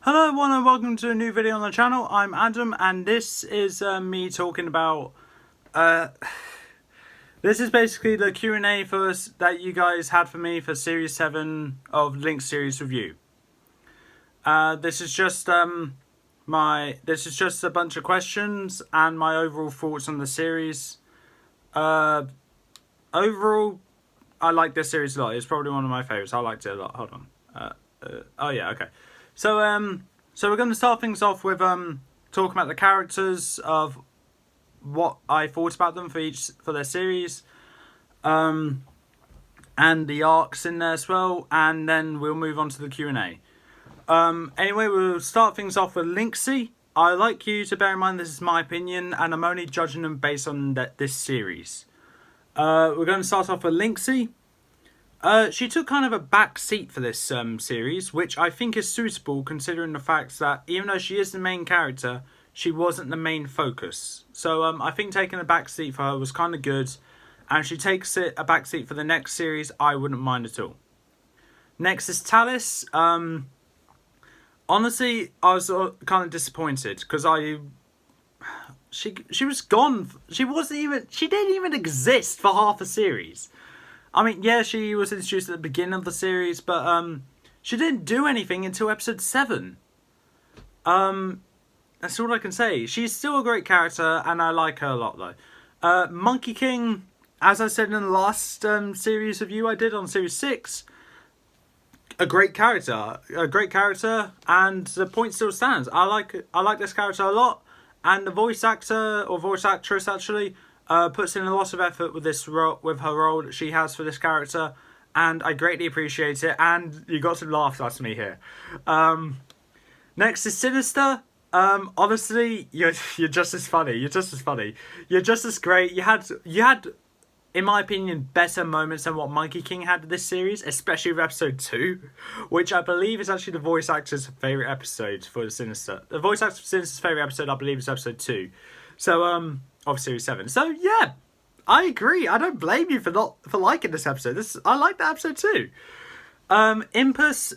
Hello everyone and welcome to a new video on the channel. I'm Adam and this is me talking about this is basically the Q&A that you guys had for me for series 7 of Lynx series review. This is just a bunch of questions and my overall thoughts on the series. Overall, I like this series a lot. It's probably one of my favorites. I liked it a lot. Hold on. Oh yeah, okay. So we're going to start things off with talking about the characters of what I thought about them for their series, and the arcs in there as well, and then we'll move on to the Q&A. Anyway, we'll start things off with Lynxy. I like you to bear in mind this is my opinion, and I'm only judging them based on this series. We're going to start off with Lynxy. She took kind of a back seat for this series, which I think is suitable considering the fact that even though she is the main character, she wasn't the main focus. So I think taking a back seat for her was kind of good, and if she takes a back seat for the next series, I wouldn't mind at all. Next is Tallis. Honestly, I was kind of disappointed because she was gone. She didn't even exist for half a series. I mean, yeah, she was introduced at the beginning of the series, but she didn't do anything until episode 7. That's all I can say. She's still a great character, and I like her a lot, though. Monkey King, as I said in the last series review I did on Series 6, a great character, and the point still stands. I like this character a lot, and the voice actor, or voice actress actually, puts in a lot of effort with her role that she has for this character, and I greatly appreciate it. And you got to laugh at me here. Next is Sinister. Honestly, you're just as funny. You're just as great. You had, in my opinion, better moments than what Monkey King had in this series, especially with episode 2, which I believe is actually the voice actor's favourite episode for Sinister. The voice actor for Sinister's favourite episode, I believe, is episode 2. So, of series 7. So yeah, I agree. I don't blame you for liking this episode. I like that episode too. Impus,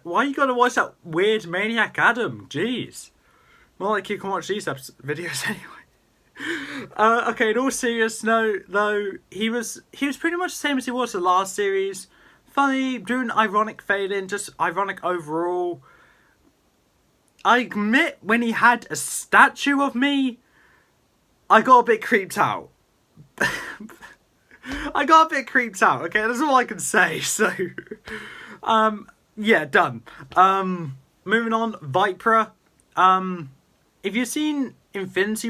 why you gotta watch that weird Maniac Adam? Jeez. More like you can watch these videos anyway. Okay, in all seriousness, though, he was pretty much the same as he was the last series. Funny, doing ironic fade-in, just ironic overall. I admit, when he had a statue of me, I got a bit creeped out. Okay, that's all I can say, so... yeah, done. Moving on, Vipera. If you've seen Avengers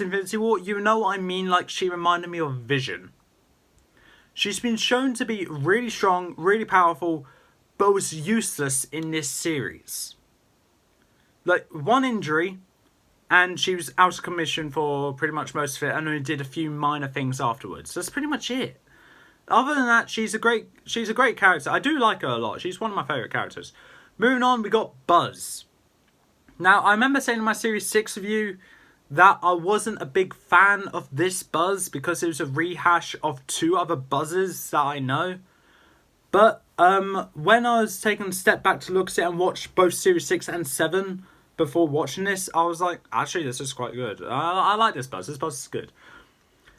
Infinity War, you know what I mean, like, she reminded me of Vision. She's been shown to be really strong, really powerful, but was useless in this series. Like, one injury, and she was out of commission for pretty much most of it, and only did a few minor things afterwards. That's pretty much it. Other than that, she's a great character. I do like her a lot. She's one of my favourite characters. Moving on, we got Buzz. Now, I remember saying in my Series 6 review that I wasn't a big fan of this Buzz because it was a rehash of 2 other Buzzes that I know. But when I was taking a step back to look at it and watch both Series 6 and 7 before watching this, I was like, actually, this is quite good. I like this Buzz. This Buzz is good.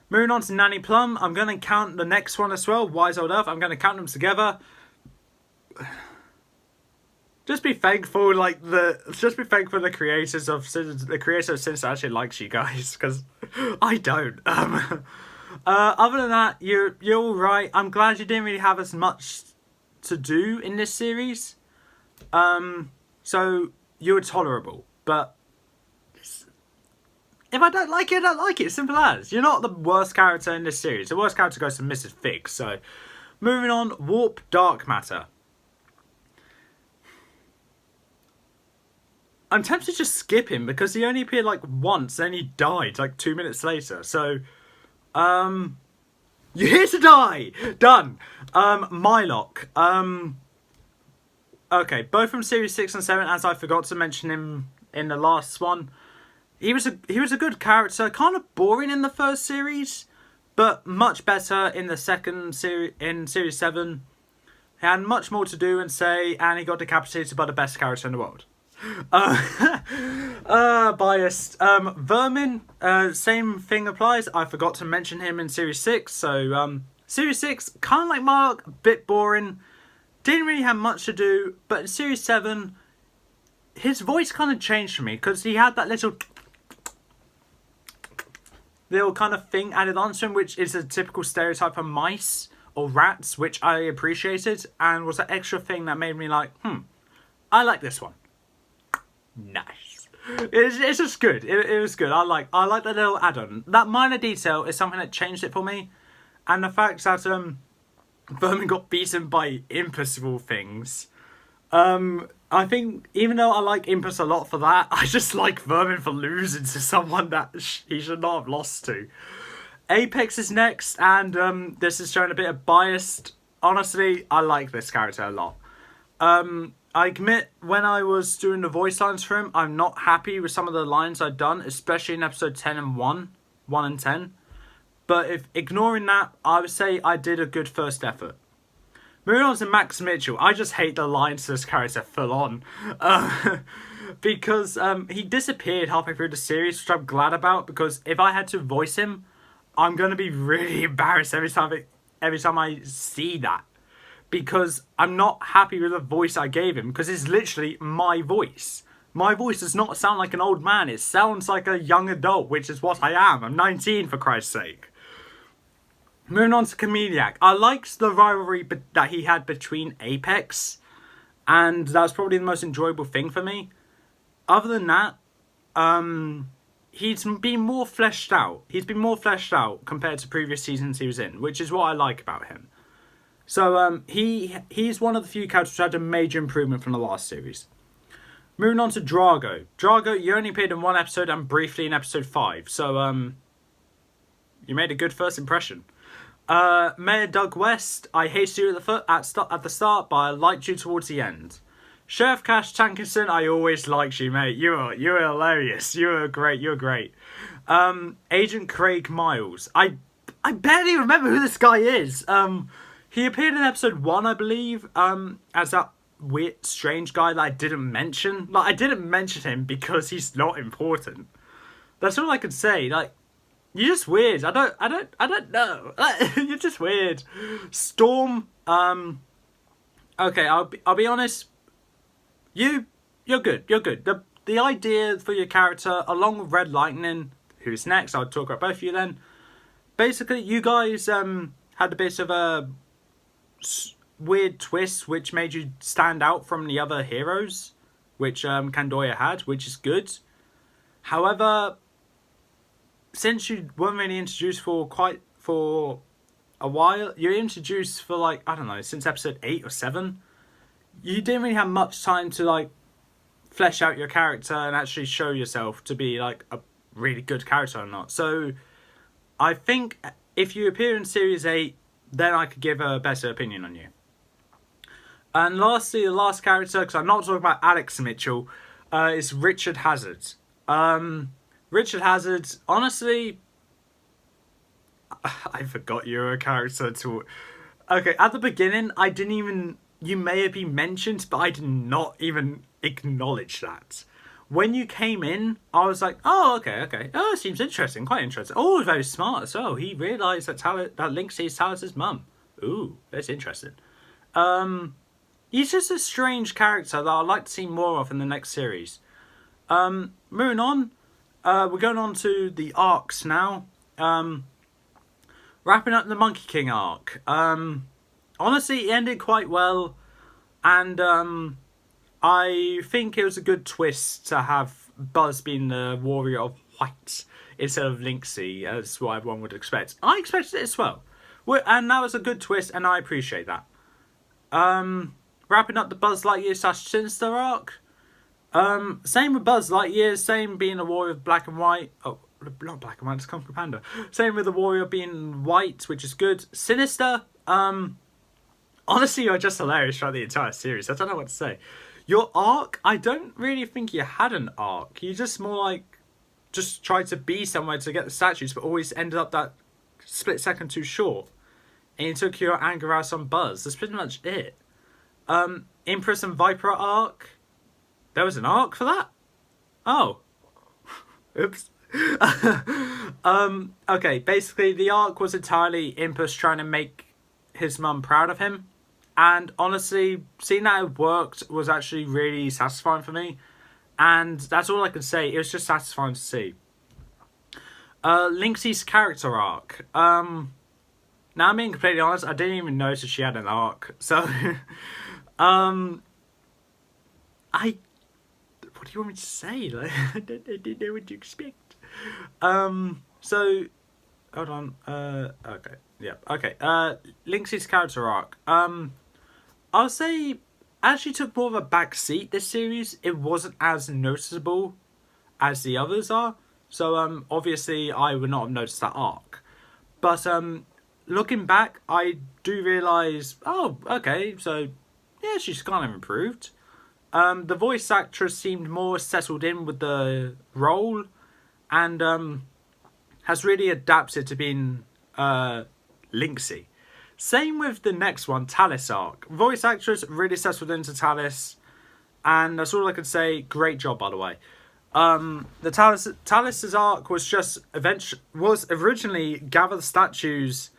Moving on to Nanny Plum. I'm going to count the next one as well, Wise Old Earth. I'm going to count them together. Just be thankful, the creators of Sinister actually likes you guys, because I don't. Other than that, you're all right. I'm glad you didn't really have as much to do in this series. So you were tolerable, but if I don't like it, I don't like it. Simple as. You're not the worst character in this series. The worst character goes to Mrs. Fig. So, moving on, Warp Dark Matter. I'm tempted to just skip him because he only appeared like once, then he died like 2 minutes later. So, you're here to die. Done. Mylock. Okay, both from Series 6 and 7, as I forgot to mention him in the last one. He was a good character, kind of boring in the first series, but much better in the second series, in Series 7. He had much more to do and say, and he got decapitated by the best character in the world. Biased. Vermin, same thing applies. I forgot to mention him in Series 6. So, Series 6, kind of like Mark, a bit boring. Didn't really have much to do. But in Series 7, his voice kind of changed for me. Because he had that little kind of thing added onto him, which is a typical stereotype of mice or rats, which I appreciated. And was that extra thing that made me like, I like this one. Nice. It's just good. It was good. I like that little add-on. That minor detail is something that changed it for me. And the fact that Vermin got beaten by impossible things. I think even though I like Impus a lot for that, I just like Vermin for losing to someone that he should not have lost to. Apex is next, and this is showing a bit of bias. Honestly, I like this character a lot. I admit, when I was doing the voice lines for him, I'm not happy with some of the lines I'd done, especially in episode 10 and 1 and 10. But if ignoring that, I would say I did a good first effort. Moving on to Max Mitchell, I just hate the lines to this character full on. Because he disappeared halfway through the series, which I'm glad about, because if I had to voice him, I'm going to be really embarrassed every time I see that. Because I'm not happy with the voice I gave him, because it's literally my voice. My voice does not sound like an old man, it sounds like a young adult, which is what I am. I'm 19, for Christ's sake. Moving on to Chameleon. I liked the rivalry that he had between Apex, and that was probably the most enjoyable thing for me. Other than that, he's been more fleshed out. He's been more fleshed out compared to previous seasons he was in, which is what I like about him. So, he's one of the few characters who had a major improvement from the last series. Moving on to Drago. Drago, you only appeared in one episode and briefly in episode 5. So, you made a good first impression. Mayor Doug West, I hated you at the start, but I liked you towards the end. Sheriff Cash Tankinson, I always liked you, mate. You were hilarious. You were great. Agent Craig Miles. I barely remember who this guy is. He appeared in episode 1, I believe, as that weird, strange guy that I didn't mention. Like, I didn't mention him because he's not important. That's all I could say. Like, you're just weird. I don't know. You're just weird. Storm. Okay, I'll be honest. You're good. The idea for your character, along with Red Lightning, who's next, I'll talk about both of you then. Basically, you guys had a bit of a weird twist which made you stand out from the other heroes, which Kandoya had, which is good. However, since you weren't really introduced for a while, you're introduced for like, I don't know, since episode 8 or 7, you didn't really have much time to like flesh out your character and actually show yourself to be like a really good character or not. So I think if you appear in Series 8, then I could give a better opinion on you. And lastly, the last character, because I'm not talking about Alex Mitchell, is Richard Hazard. Richard Hazard, honestly, I forgot you were a character to... Okay, at the beginning, you may have been mentioned, but I did not even acknowledge that. When you came in, I was like, oh, okay. Oh, it seems interesting, quite interesting. Oh, very smart as well. He realised that Lynxy is Talos' mum. Ooh, that's interesting. He's just a strange character that I'd like to see more of in the next series. Moving on, we're going on to the arcs now. Wrapping up the Monkey King arc. Honestly, it ended quite well, and I think it was a good twist to have Buzz being the warrior of white instead of Lynxy, as what everyone would expect. I expected it as well. And that was a good twist, and I appreciate that. Wrapping up the Buzz Lightyear / Sinister arc. Same with Buzz Lightyear, same being a warrior of black and white. Oh, not black and white, it's Kung Fu Panda. Same with the warrior being white, which is good. Sinister, honestly, you're just hilarious throughout the entire series. I don't know what to say. Your arc, I don't really think you had an arc. You just more like, just tried to be somewhere to get the statues, but always ended up that split second too short. And you took your anger out on Buzz. That's pretty much it. Empress and Viper arc. There was an arc for that? Oh. Oops. Okay, basically the arc was entirely Empress trying to make his mum proud of him. And honestly, seeing that it worked was actually really satisfying for me. And that's all I can say. It was just satisfying to see. Lynxy's character arc. Now I'm being completely honest, I didn't even notice she had an arc. So, what do you want me to say? Like, I didn't know what to expect. So, hold on. Okay, yeah, okay. Lynxy's character arc. I'll say, as she took more of a back seat this series, it wasn't as noticeable as the others are. So, obviously, I would not have noticed that arc. But, looking back, I do realise, oh, okay, so, yeah, she's kind of improved. The voice actress seemed more settled in with the role, and, has really adapted to being, Lynxy. Same with the next one, Talis arc. Voice actress really settled into Talis, and that's all I can say. Great job, by the way. The Talis's arc was was originally gather the statues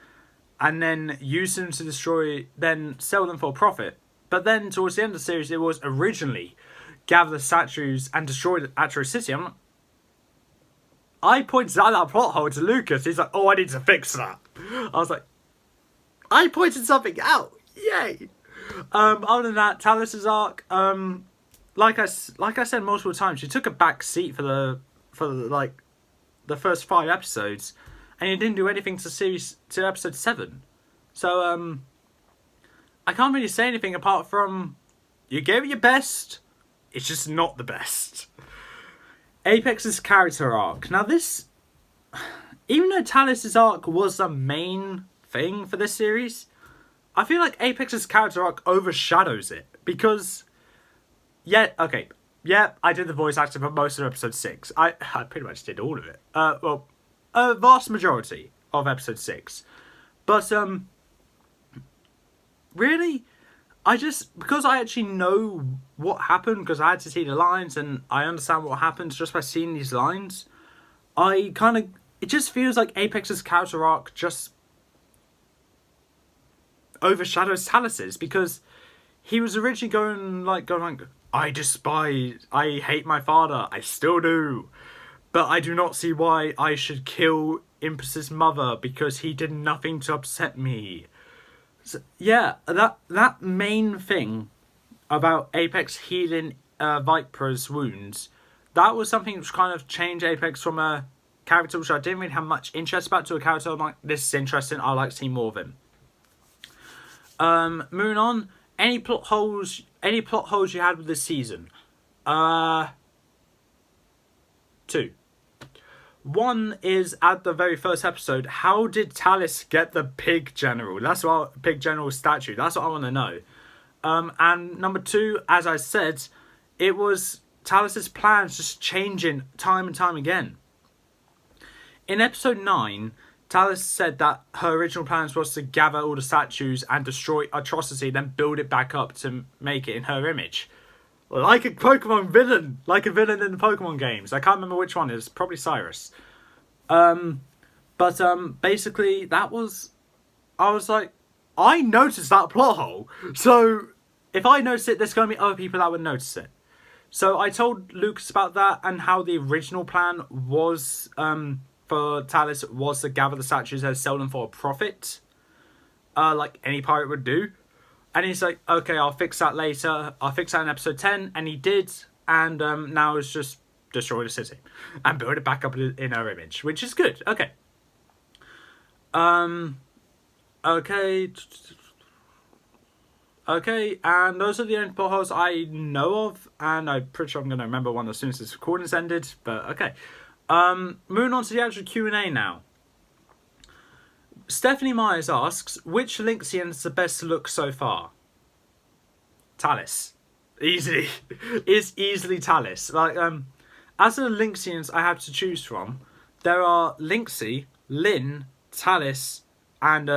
and then use them to destroy, then sell them for profit. But then towards the end of the series, it was originally gather the statues and destroy the actual city. I pointed out that plot hole to Lucas. He's like, "Oh, I need to fix that." I was like, I pointed something out. Yay! Other than that, Talis's arc, like I said multiple times, she took a back seat for the first 5 episodes, and you didn't do anything to episode 7. So I can't really say anything apart from you gave it your best. It's just not the best. Apex's character arc. Now this, even though Talis's arc was the main thing for this series, I feel like Apex's character arc overshadows it because, I did the voice acting for most of episode 6. I pretty much did all of it. A vast majority of episode 6, but really, because I actually know what happened because I had to see the lines and I understand what happens just by seeing these lines. It just feels like Apex's character arc just overshadows Talis's because he was originally going like, I hate my father, I still do, but I do not see why I should kill Impress's mother because he did nothing to upset me. So, yeah, that main thing about Apex healing Viper's wounds, that was something which kind of changed Apex from a character which I didn't really have much interest about to a character I'm like, this is interesting, I like seeing more of him. Moving on, any plot holes you had with this season? 2. One is at the very first episode, how did Talis get the pig general? Pig general statue. That's what I want to know. And number 2, as I said, it was Talis's plans just changing time and time again. In episode 9, Talis said that her original plans was to gather all the statues and destroy Atrocity, then build it back up to make it in her image. Like a Pokemon villain. Like a villain in the Pokemon games. I can't remember which one it is. Probably Cyrus. Basically, I was like, I noticed that plot hole. So, if I notice it, there's going to be other people that would notice it. So, I told Lucas about that and how the original plan was, for Talis was to gather the statues and sell them for a profit. Like any pirate would do. And he's like, okay, I'll fix that later. I'll fix that in episode 10. And he did. And now it's just destroy the city. And build it back up in her image. Which is good. Okay. Okay. Okay. And those are the only plot holes I know of. And I'm pretty sure I'm going to remember one as soon as this recording's ended. But okay. Moving on to the actual Q&A now. Stephanie Myers asks, which Lynxian is the best to look so far? Talis. Easily. It's easily Talis. Like, as the Lynxians I have to choose from, there are Lynxy, Lynn, Talis, and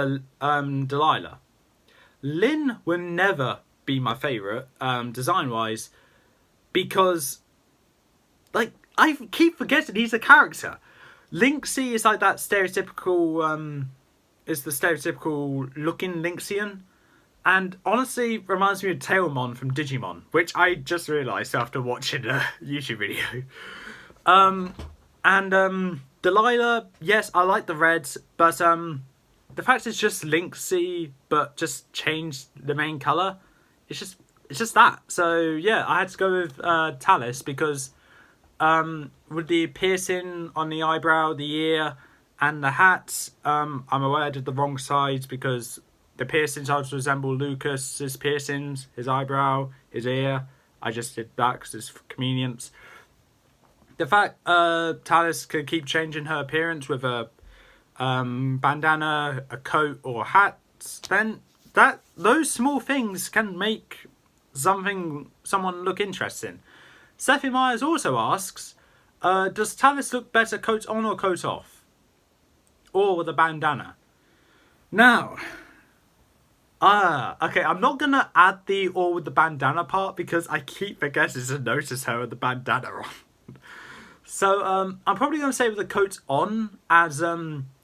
Delilah. Lynn will never be my favourite, design-wise, because, like, I keep forgetting he's a character. Lynxy is like that stereotypical, is the stereotypical looking Lynxian. And honestly, reminds me of Tailmon from Digimon, which I just realised after watching a YouTube video. Delilah, yes, I like the reds, but the fact it's just Lynxy, but just changed the main colour, it's just that. So yeah, I had to go with Talus because with the piercing on the eyebrow, the ear, and the hat, I'm aware I did the wrong sides because the piercings started to resemble Lucas's piercings, his eyebrow, his ear. I just did that because it's for convenience. The fact Talus could keep changing her appearance with a bandana, a coat, or a hat, then those small things can make someone look interesting. Steffi Myers also asks, does Talus look better coat on or coat off? Or with a bandana? Now, okay, I'm not going to add the or with the bandana part because I keep forgetting to notice her with the bandana on. So, I'm probably going to say with the coat on, as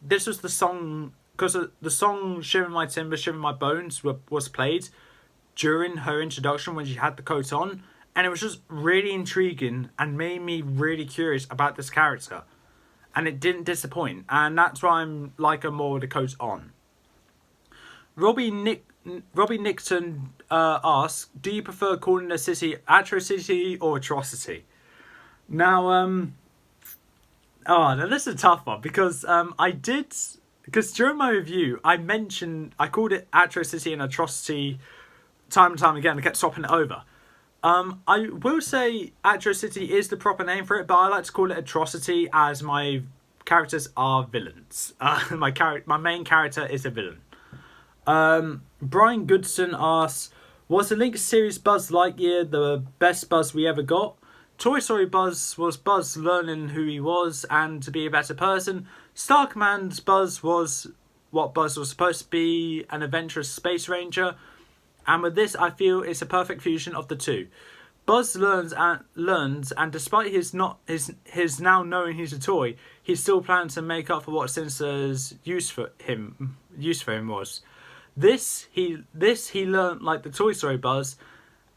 this was the song, because the song Shivering My Timbers, Shivering My Bones was played during her introduction when she had the coat on, and it was just really intriguing and made me really curious about this character. And it didn't disappoint, and that's why I'm like her more with the coat on. Robbie Nixon asks, do you prefer calling the city Atrocity or Atrocity? Now, now this is a tough one because because during my review, I called it Atrocity and Atrocity time and time again. I kept swapping it over. I will say Atrocity is the proper name for it, but I like to call it Atrocity as my characters are villains. My main character is a villain. Brian Goodson asks, was the Lynx series Buzz Lightyear the best Buzz we ever got? Toy Story Buzz was Buzz learning who he was and to be a better person. Star Command Buzz was what Buzz was supposed to be, an adventurous space ranger. And with this, I feel it's a perfect fusion of the two. Buzz learns, and despite his now knowing he's a toy, he still plans to make up for what Sinister's use for him was. This he learned like the Toy Story Buzz,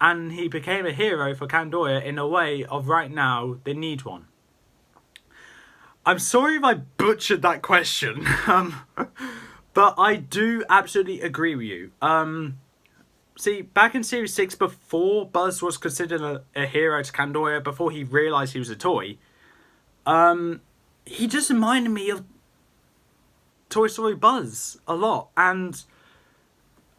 and he became a hero for Kandoya in a way of right now they need one. I'm sorry if I butchered that question, but I do absolutely agree with you. See, back in Series 6, before Buzz was considered a hero to Kandoya, before he realised he was a toy, he just reminded me of Toy Story Buzz a lot. And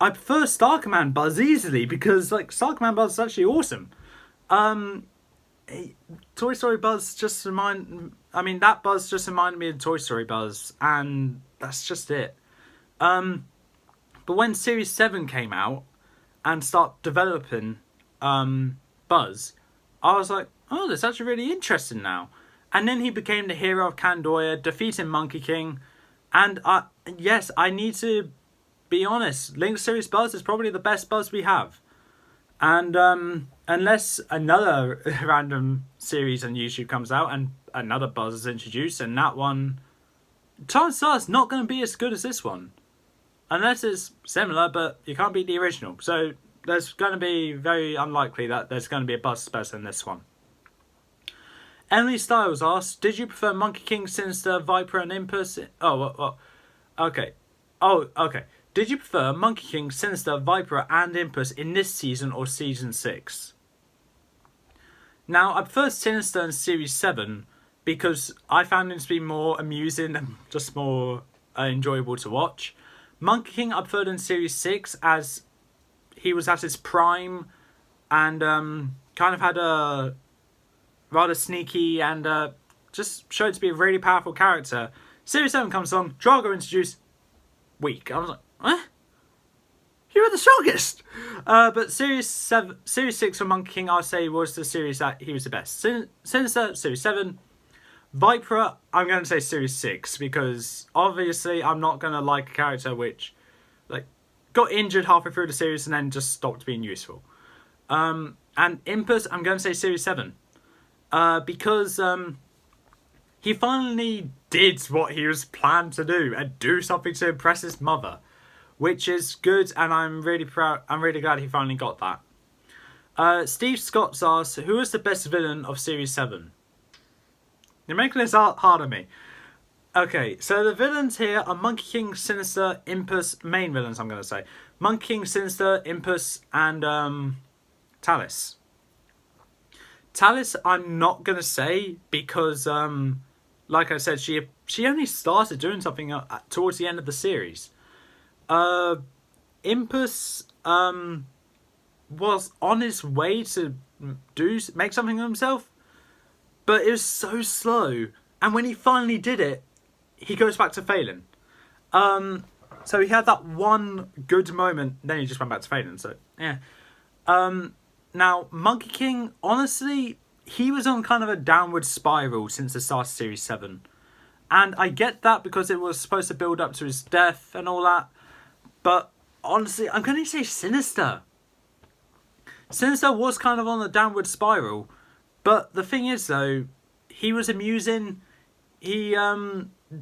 I prefer Star Command Buzz easily, because like Star Command Buzz is actually awesome. Toy Story Buzz that Buzz just reminded me of Toy Story Buzz, and that's just it. But when Series 7 came out, and start developing Buzz, I was like, oh, that's actually really interesting now. And then he became the hero of Kandoya, defeating Monkey King. And yes, I need to be honest, Lynx Series Buzz is probably the best Buzz we have. And unless another random series on YouTube comes out and another Buzz is introduced, and that one, chances are it's not going to be as good as this one. Unless it's similar, but you can't beat the original. So there's going to be very unlikely that there's going to be a Buzz better than this one. Emily Styles asks, did you prefer Monkey King, Sinister, Viper and Impulse? Okay. Did you prefer Monkey King, Sinister, Viper and Impulse in this season or Season 6? Now, I prefer Sinister in Series 7 because I found him to be more amusing and just more enjoyable to watch. Monkey King I preferred in Series 6 as he was at his prime and kind of had a rather sneaky and just showed to be a really powerful character. Series 7 comes along, Drago introduced, weak. I was like, eh? You were the strongest! But Series 6 for Monkey King, I'll say, was the series that he was the best. Sinister, Series 7. Viper, I'm going to say Series 6, because obviously I'm not going to like a character which, like, got injured halfway through the series and then just stopped being useful. And Impus, I'm going to say Series 7. Because he finally did what he was planned to do and do something to impress his mother, which is good, and I'm really proud. I'm really glad he finally got that. Steve Scott's asked, who is the best villain of Series 7? You're making this hard on me. Okay, so the villains here are Monkey King, Sinister, Impus, main villains I'm going to say. Monkey King, Sinister, Impus, and Talus. Talus I'm not going to say because, like I said, she only started doing something towards the end of the series. Impus was on his way to make something of himself, but it was so slow. And when he finally did it, he goes back to failing. So he had that one good moment, then he just went back to failing. So yeah. Now Monkey King, honestly, he was on kind of a downward spiral since the start of Series 7, and I get that because it was supposed to build up to his death and all that. But honestly, I'm going to say Sinister. Sinister was kind of on a downward spiral, but the thing is though, he was amusing. He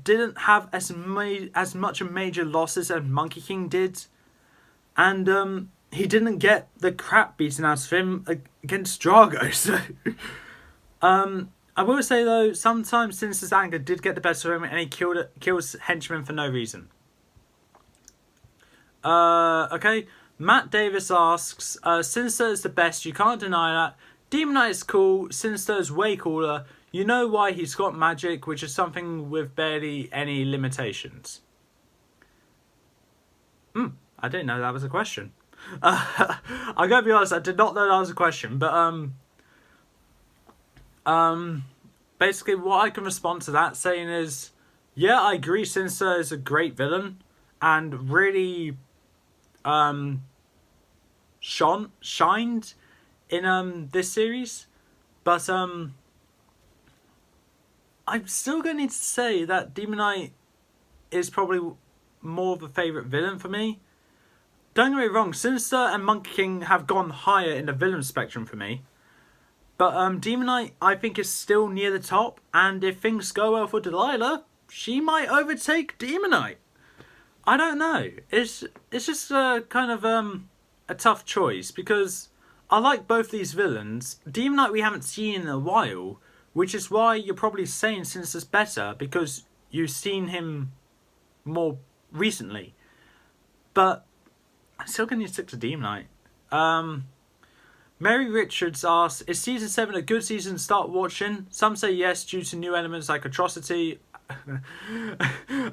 didn't have as much major losses as Monkey King did, and he didn't get the crap beaten out of him against Drago. So, I will say though, sometimes Sinister's anger did get the best of him, and he kills henchmen for no reason. Okay. Matt Davis asks, Sinister is the best, you can't deny that. Demon Knight is cool, Sinister is way cooler. You know why he's got magic, which is something with barely any limitations. I didn't know that was a question. I gotta be honest, I did not know that was a question, but basically what I can respond to that saying is, yeah, I agree Sinister is a great villain and really shined in this series, but I'm still going to need to say that Demon Knight is probably more of a favourite villain for me. Don't get me wrong, Sinister and Monkey King have gone higher in the villain spectrum for me. But Demon Knight, I think, is still near the top. And if things go well for Delilah, she might overtake Demon Knight. I don't know. It's just kind of a tough choice because I like both these villains. Demon Knight we haven't seen in a while, which is why you're probably saying Sinister's better because you've seen him more recently. But I'm still going to stick to Demon Knight. Mary Richards asks, is Season 7 a good season to start watching? Some say yes due to new elements like Atrocity. I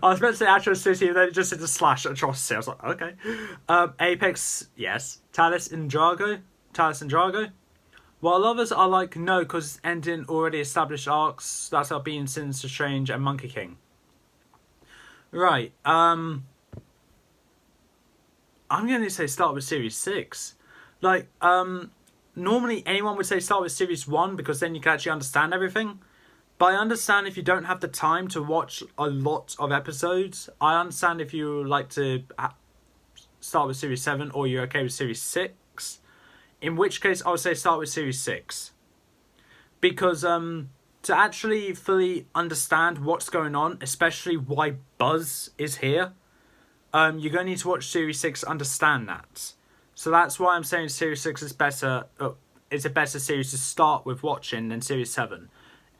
was meant to say Atrocity, and then it just said a slash Atrocity. I was like, okay. Apex, yes. Talus and Drago. While others are like, no, because it's ending already established arcs. That's how being Sinister, Strange, and Monkey King. Right. I'm going to say start with Series 6. Like, normally anyone would say start with Series 1 because then you can actually understand everything. But I understand if you don't have the time to watch a lot of episodes. I understand if you like to start with Series 7 or you're okay with Series 6. In which case, I would say start with Series 6. Because to actually fully understand what's going on, especially why Buzz is here, you're going to need to watch Series 6 to understand that. So that's why I'm saying Series 6 is better. It's a better series to start with watching than Series 7.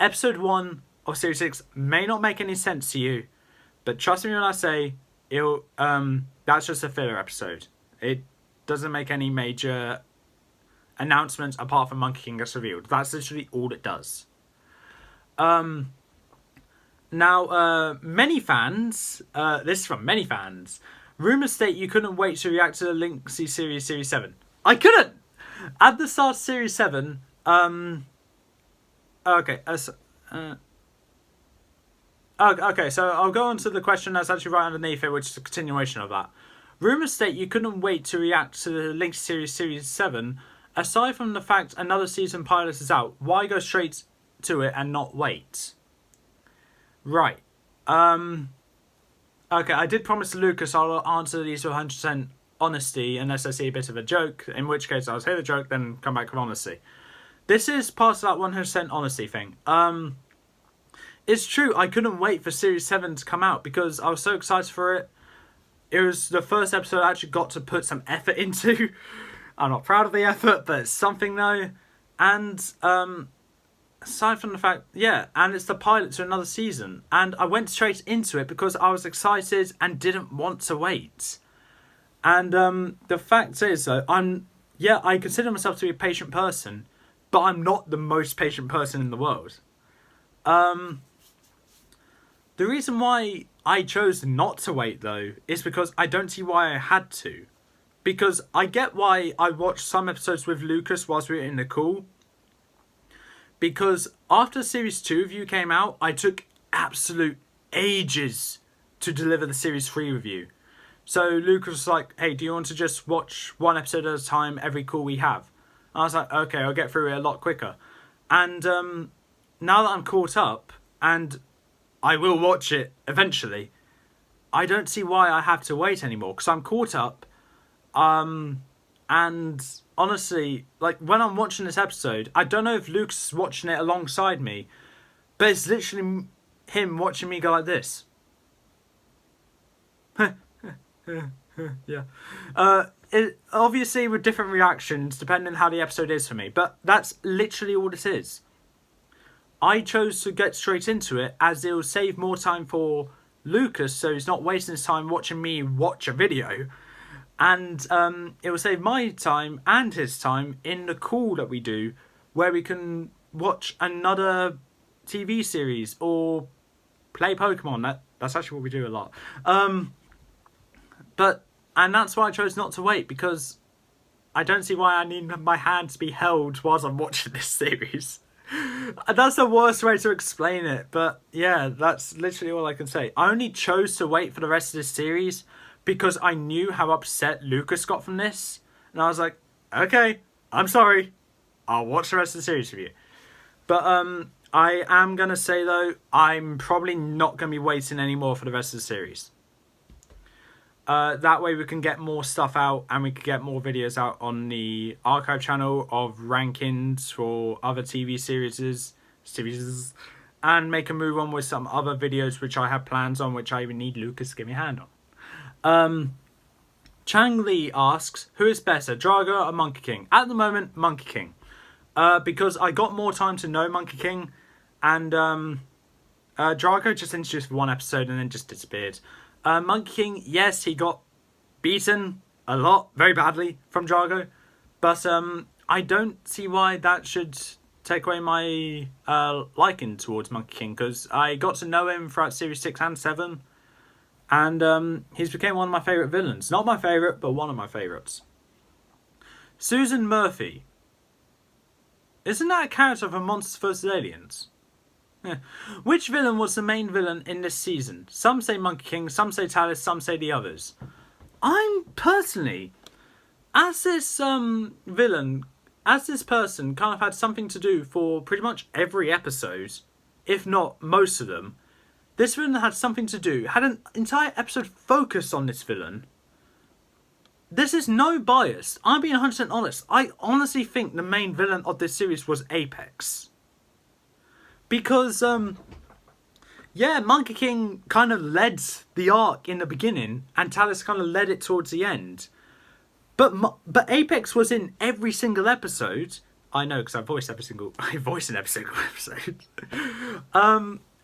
Episode 1 of Series 6 may not make any sense to you, but trust me when I say it'll. That's just a filler episode. It doesn't make any major announcements apart from Monkey King gets revealed. That's literally all it does. Now, many fans. This is from many fans. Rumors state you couldn't wait to react to the Lynxy series, Series 7. I couldn't! At the start of Series 7, okay, okay, so I'll go on to the question that's actually right underneath it, which is a continuation of that. Rumors state you couldn't wait to react to the Lynxy series, Series 7. Aside from the fact another season pilot is out, why go straight to it and not wait? Right. Okay, I did promise Lucas I'll answer these with 100% honesty unless I see a bit of a joke, in which case I'll say the joke, then come back with honesty. This is part of that 100% honesty thing. It's true, I couldn't wait for Series 7 to come out because I was so excited for it. It was the first episode I actually got to put some effort into. I'm not proud of the effort, but it's something though. And aside from the fact, and it's the pilot to another season. And I went straight into it because I was excited and didn't want to wait. And the fact is, though, I consider myself to be a patient person, but I'm not the most patient person in the world. The reason why I chose not to wait, though, is because I don't see why I had to. Because I get why I watched some episodes with Lucas whilst we were in the call. Because after Series 2 review came out, I took absolute ages to deliver the Series 3 review. So Lucas was like, hey, do you want to just watch one episode at a time every call we have? And I was like, okay, I'll get through it a lot quicker. And now that I'm caught up, and I will watch it eventually, I don't see why I have to wait anymore, because I'm caught up. And honestly, like, when I'm watching this episode, I don't know if Luke's watching it alongside me, but it's literally him watching me go like this. Yeah. It obviously with different reactions depending on how the episode is for me, but that's literally all it is. I chose to get straight into it as it will save more time for Lucas, so he's not wasting his time watching me watch a video. And it will save my time and his time in the call that we do, where we can watch another TV series or play Pokemon. That's actually what we do a lot. And that's why I chose not to wait, because I don't see why I need my hand to be held whilst I'm watching this series. That's the worst way to explain it, but yeah, that's literally all I can say. I only chose to wait for the rest of this series because I knew how upset Lucas got from this. And I was like, okay, I'm sorry. I'll watch the rest of the series with you. But I am going to say, though, I'm probably not going to be waiting anymore for the rest of the series. That way we can get more stuff out and we can get more videos out on the archive channel of rankings for other TV series, and make a move on with some other videos which I have plans on, which I even need Lucas to give me a hand on. Chang Lee asks, who is better, Drago or Monkey King? At the moment, Monkey King. Because I got more time to know Monkey King, and Drago just introduced for one episode and then just disappeared. Monkey King, yes, he got beaten a lot, very badly, from Drago. But I don't see why that should take away my liking towards Monkey King, because I got to know him throughout Series 6 and 7. And he's became one of my favourite villains. Not my favourite, but one of my favourites. Susan Murphy. Isn't that a character from Monsters vs. Aliens? Yeah. Which villain was the main villain in this season? Some say Monkey King, some say Talus, some say the others. I'm personally, as this villain, as this person kind of had something to do for pretty much every episode, if not most of them, this villain had something to do, had an entire episode focused on this villain. This is no bias. I'm being 100% honest. I honestly think the main villain of this series was Apex. Because, Monkey King kind of led the arc in the beginning, and Talus kind of led it towards the end. But Apex was in every single episode. I know, because I voice in every single episode.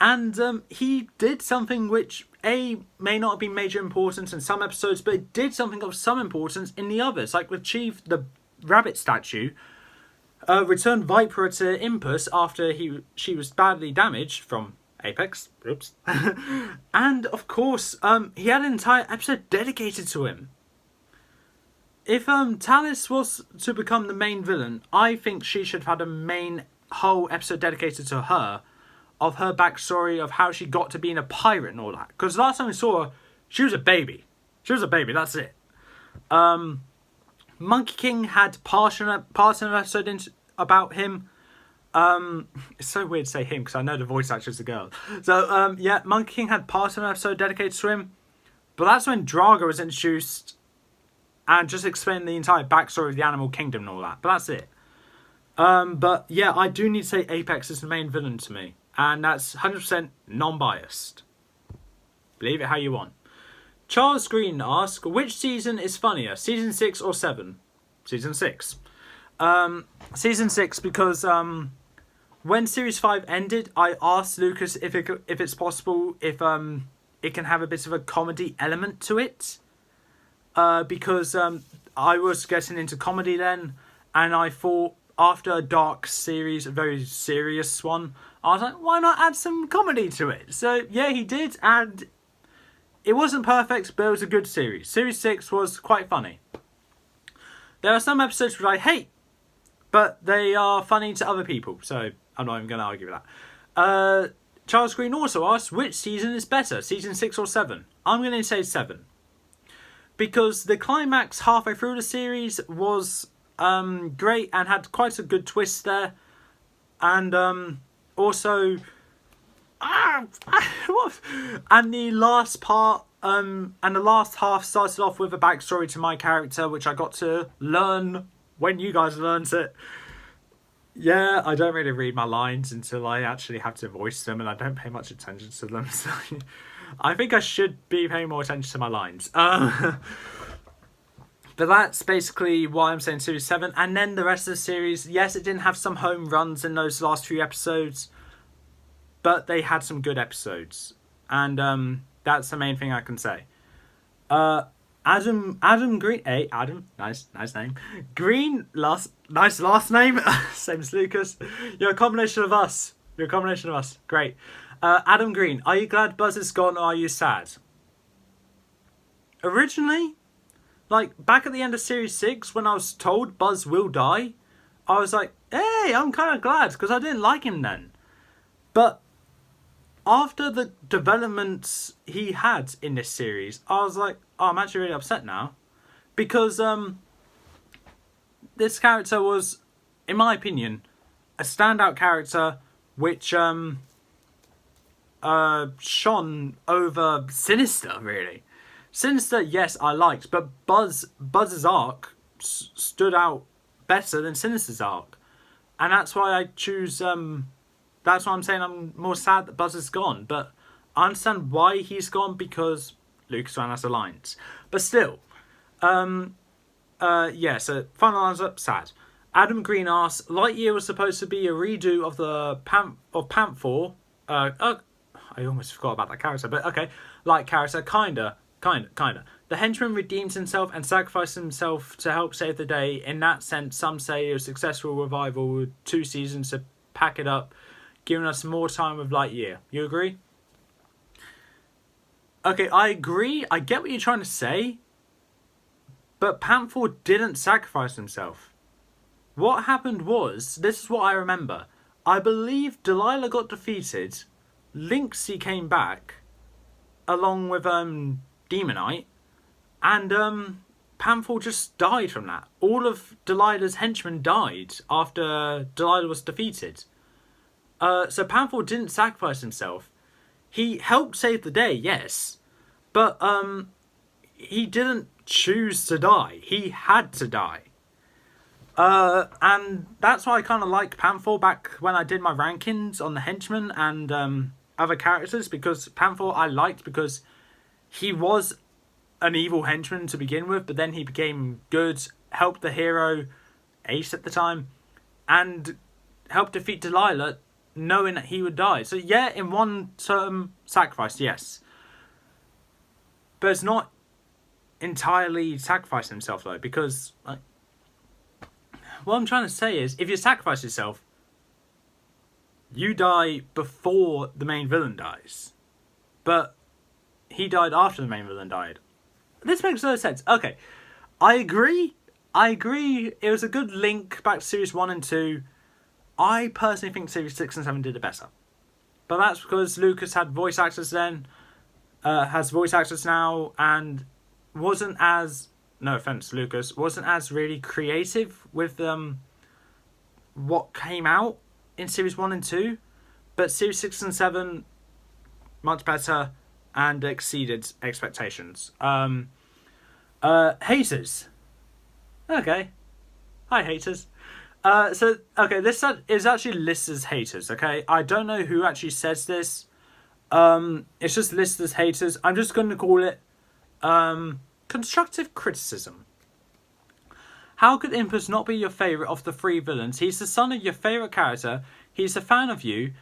And he did something which, may not have been major importance in some episodes, but it did something of some importance in the others. Like with Chief, the rabbit statue, returned Viper to Impus after she was badly damaged from Apex. Oops. And, of course, he had an entire episode dedicated to him. If Talus was to become the main villain, I think she should have had a whole episode dedicated to her, of her backstory, of how she got to being a pirate and all that. Because last time we saw her, she was a baby. She was a baby, that's it. Monkey King had part of an episode about him. It's so weird to say him, because I know the voice actor is a girl. So, Monkey King had part of an episode dedicated to him. But that's when Drago was introduced and just explain the entire backstory of the animal kingdom and all that. But that's it. But yeah, I do need to say Apex is the main villain to me, and that's 100% non-biased. Believe it how you want. Charles Green asks, which season is funnier, season 6 or 7? Season 6. Season 6 because when series 5 ended, I asked Lucas if it's possible if it can have a bit of a comedy element to it, because I was getting into comedy then, and I thought after a dark series, a very serious one, I was like, why not add some comedy to it? So yeah, he did, and it wasn't perfect, but it was a good series. Series 6 was quite funny. There are some episodes which I hate, but they are funny to other people, so I'm not even going to argue with that. Charles Green also asks, which season is better, season 6 or 7? I'm going to say 7. Because the climax halfway through the series was great and had quite a good twist there. And also... and the last part, and the last half started off with a backstory to my character, which I got to learn when you guys learned it. Yeah, I don't really read my lines until I actually have to voice them, and I don't pay much attention to them, so I think I should be paying more attention to my lines. But that's basically why I'm saying Series 7. And then the rest of the series, yes, it didn't have some home runs in those last few episodes, but they had some good episodes. And that's the main thing I can say. Adam Green, Adam, nice name. Green, nice last name, same as Lucas. You're a combination of us. Great. Adam Green, are you glad Buzz is gone or are you sad? Originally, like back at the end of Series 6, when I was told Buzz will die, I was like, hey, I'm kind of glad because I didn't like him then. But after the developments he had in this series, I was like, oh, I'm actually really upset now. Because this character was, in my opinion, a standout character which shone over Sinister, really. Sinister, yes, I liked, but Buzz's arc stood out better than Sinister's arc. And that's why I choose... that's why I'm saying I'm more sad that Buzz is gone. But I understand why he's gone because Lucas ran out of lines. But still, yeah. So final lines up. Sad. Adam Green asks, Lightyear was supposed to be a redo of the Panther. I almost forgot about that character. But okay, like character, kinda. The henchman redeems himself and sacrifices himself to help save the day. In that sense, some say a successful revival with 2 seasons to pack it up, giving us more time with Lightyear. You agree? Okay, I agree. I get what you're trying to say. But Panther didn't sacrifice himself. What happened was, this is what I remember. I believe Delilah got defeated. Lynxy came back, along with Demonite. And Panther just died from that. All of Delilah's henchmen died after Delilah was defeated. So Panther didn't sacrifice himself. He helped save the day, yes. But he didn't choose to die. He had to die. And that's why I kind of like Panther back when I did my rankings on the henchmen and other characters. Because Panther I liked because he was an evil henchman to begin with. But then he became good, helped the hero, Ace at the time, and helped defeat Delilah, knowing that he would die. So yeah, in one term, sacrifice, yes. But it's not entirely sacrificing himself though, because like, what I'm trying to say is, if you sacrifice yourself, you die before the main villain dies. But he died after the main villain died. This makes no sense. Okay, I agree. It was a good link back to Series 1 and 2. I personally think Series 6 and 7 did it better. But that's because Lucas had voice actors then, has voice actors now, and wasn't as, no offense Lucas, wasn't as really creative with what came out in Series 1 and 2. But Series 6 and 7, much better and exceeded expectations. Haters. Okay. Hi, haters. Okay, this is actually listed as haters, okay? I don't know who actually says this. It's just listed as haters. I'm just going to call it, constructive criticism. How could Impus not be your favourite of the three villains? He's the son of your favourite character. He's a fan of you.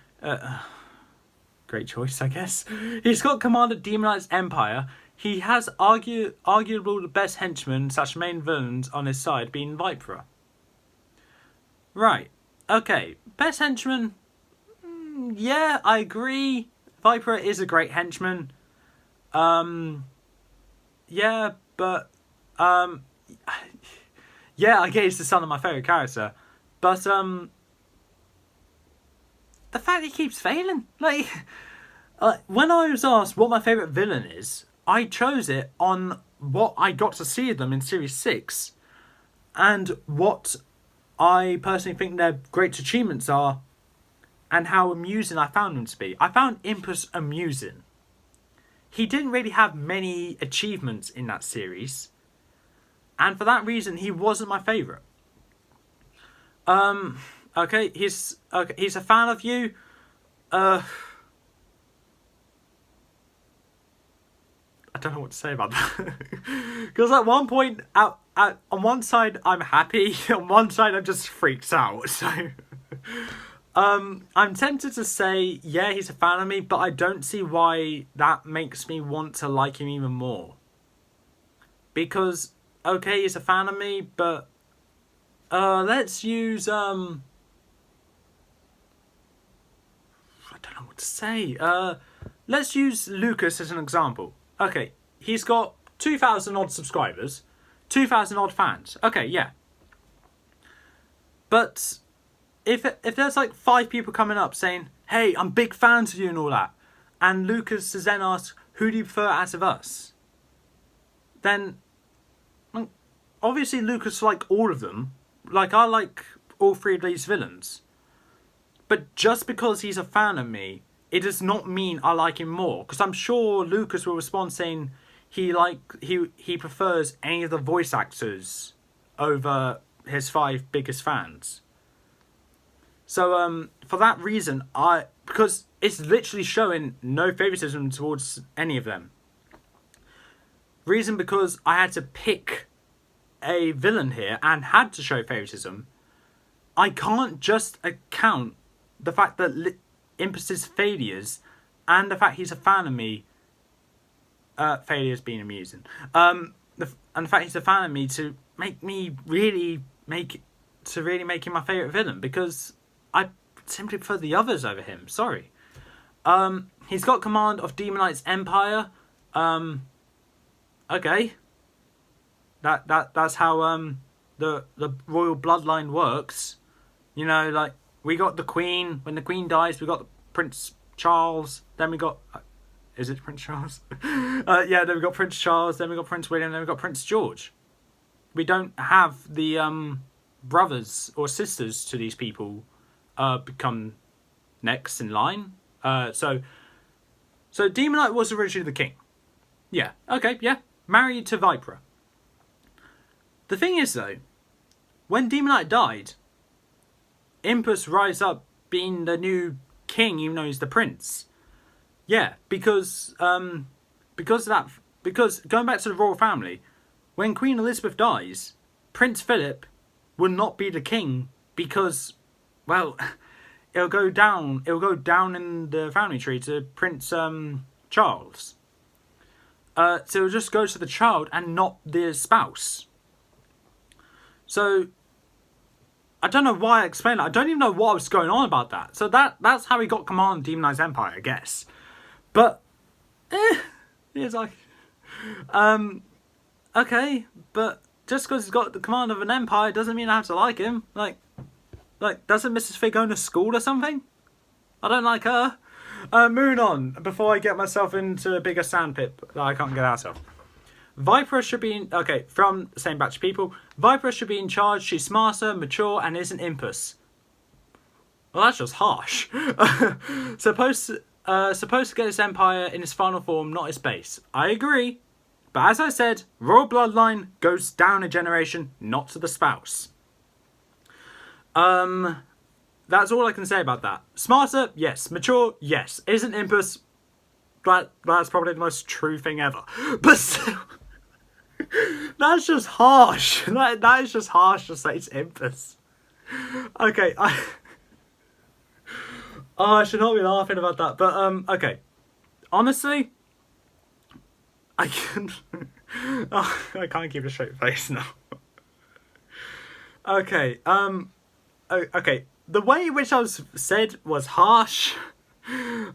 Great choice, I guess. He's got command of Demon Knight's Empire. He has arguably the best henchmen / main villains on his side, being Vipera. Right. Okay. Best henchman. Yeah, I agree. Vipera is a great henchman. Yeah, but yeah, I guess he's the son of my favourite character. But the fact he keeps failing. Like when I was asked what my favourite villain is, I chose it on what I got to see of them in Series 6 and what I personally think their great achievements are and how amusing I found them to be. I found Impus amusing. He didn't really have many achievements in that series, and for that reason he wasn't my favourite. Okay, he's a fan of you. I don't know what to say about that. Because at one point, on one side I'm happy, on one side I'm just freaked out. So, I'm tempted to say, yeah, he's a fan of me, but I don't see why that makes me want to like him even more. Because, okay, he's a fan of me, but let's use I don't know what to say. Let's use Lucas as an example. Okay, he's got 2,000 odd subscribers, 2,000 odd fans. Okay, yeah. But if there's like 5 people coming up saying, "Hey, I'm big fans of you" and all that, and Lucas is then asked, "Who do you prefer out of us?" Then, obviously Lucas like all of them. Like I like all 3 of these villains. But just because he's a fan of me, it does not mean I like him more. Because I'm sure Lucas will respond saying he prefers any of the voice actors over his 5 biggest fans. So for that reason, because it's literally showing no favoritism towards any of them. Reason because I had to pick a villain here and had to show favoritism. I can't just account the fact that Impus's failures and the fact he's a fan of me, failures being amusing, and the fact he's a fan of me to really make him my favourite villain, because I simply prefer the others over him. Sorry. He's got command of Demon Knight's Empire. Okay. That's how the royal bloodline works. You know, like we got the Queen. When the Queen dies, we got Prince Charles. Then we got, is it Prince Charles? Yeah. Then we got Prince Charles. Then we got Prince William. Then we got Prince George. We don't have the brothers or sisters to these people become next in line. So Demon Knight was originally the king. Yeah. Okay. Yeah. Married to Vipera. The thing is, though, when Demon Knight died, Impus rise up being the new king, even though he's the prince. Yeah, because going back to the royal family, when Queen Elizabeth dies, Prince Philip will not be the king because, well, it'll go down in the family tree to Prince Charles. So it'll just go to the child and not the spouse. So, I don't know why I explained that. I don't even know what was going on about that. So that's how he got command of Demon Knight's Empire, I guess. But, it's like, okay, but just because he's got the command of an empire doesn't mean I have to like him. Like, doesn't Mrs. Fig own a school or something? I don't like her. Moving on, before I get myself into a bigger sandpit that I can't get out of. Vipera should be from the same batch of people. Vipera should be in charge. She's smarter, mature, and isn't Impus. Well, that's just harsh. Supposed to get his empire in its final form, not its base. I agree, But as I said, royal bloodline goes down a generation, not to the spouse. That's all I can say about that. Smarter, yes. Mature, yes. Isn't Impus? That's probably the most true thing ever. But still, that's just harsh. That is just harsh to say it's Impus. Okay, I should not be laughing about that. But okay. Honestly, I can't keep a straight face now. Okay. Okay. The way in which I was said was harsh,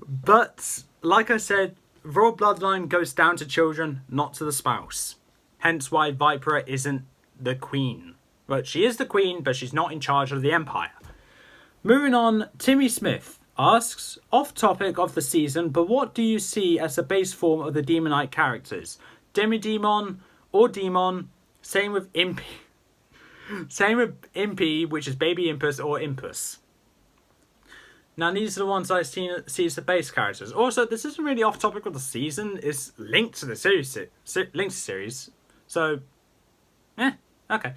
but like I said, royal bloodline goes down to children, not to the spouse. Hence why Vipera isn't the queen. But she is the queen, but she's not in charge of the empire. Moving on, Timmy Smith asks, off topic of the season, but what do you see as the base form of the Demonite characters? Demidemon or Demon? Same with Impy. Same with Impy, which is Baby Impus or Impus. Now these are the ones I see as the base characters. Also, this isn't really off topic of the season. It's linked to the Lynxy series. So, okay.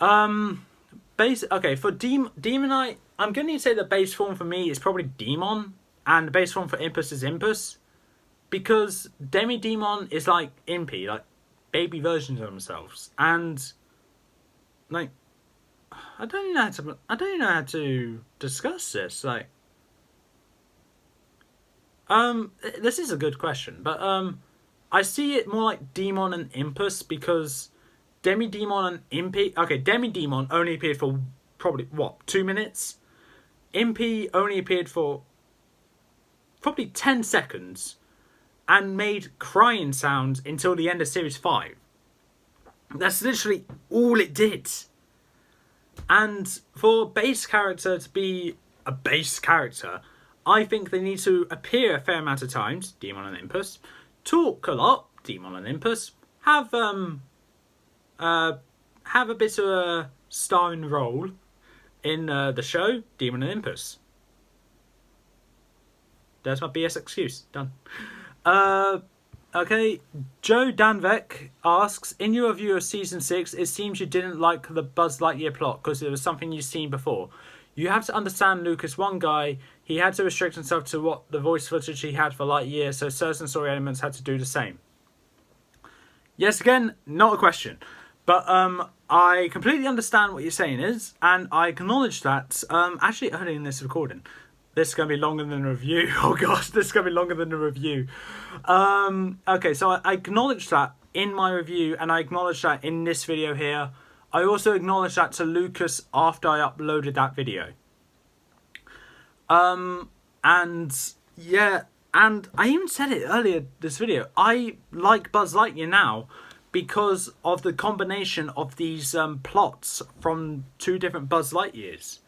Okay, for Demonite, I'm going to say the base form for me is probably Demon, and the base form for Impus is Impus, because Demidemon is like Impy, like baby versions of themselves, and like I don't know how to discuss this. Like, this is a good question, but I see it more like Demon and Impus because Demidemon and Impy. Okay, Demidemon only appeared for probably 2 minutes. Impy only appeared for probably 10 seconds and made crying sounds until the end of series 5. That's literally all it did. And for base character to be a base character, I think they need to appear a fair amount of times, Demon and Impus, talk a lot, Demon and Impus, have a bit of a starring role in the show, Demon and Impus. There's my BS excuse. Done. Okay, Joe Danvek asks, in your review of Season 6, it seems you didn't like the Buzz Lightyear plot because it was something you've seen before. You have to understand Lucas, one guy, he had to restrict himself to what the voice footage he had for Lightyear, so certain story elements had to do the same. Yes, again, not a question. But I completely understand what you're saying is, and I acknowledge that, actually early in this recording. This is going to be longer than a review. Oh gosh, this is going to be longer than a review. Okay, so I acknowledge that in my review, and I acknowledge that in this video here. I also acknowledge that to Lucas after I uploaded that video. And yeah, and I even said it earlier this video. I like Buzz Lightyear now because of the combination of these plots from 2 different Buzz Lightyears.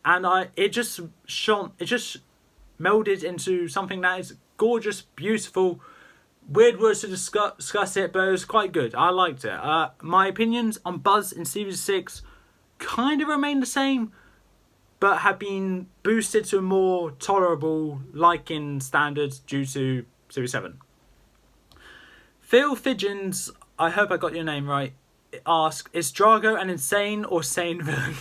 And it just melded into something that is gorgeous, beautiful, weird words to discuss it, but it was quite good. I liked it. My opinions on Buzz in Series 6 kind of remain the same, but have been boosted to a more tolerable liking standards due to Series 7. Phil Fidgens, I hope I got your name right, asks, is Drago an insane or sane villain?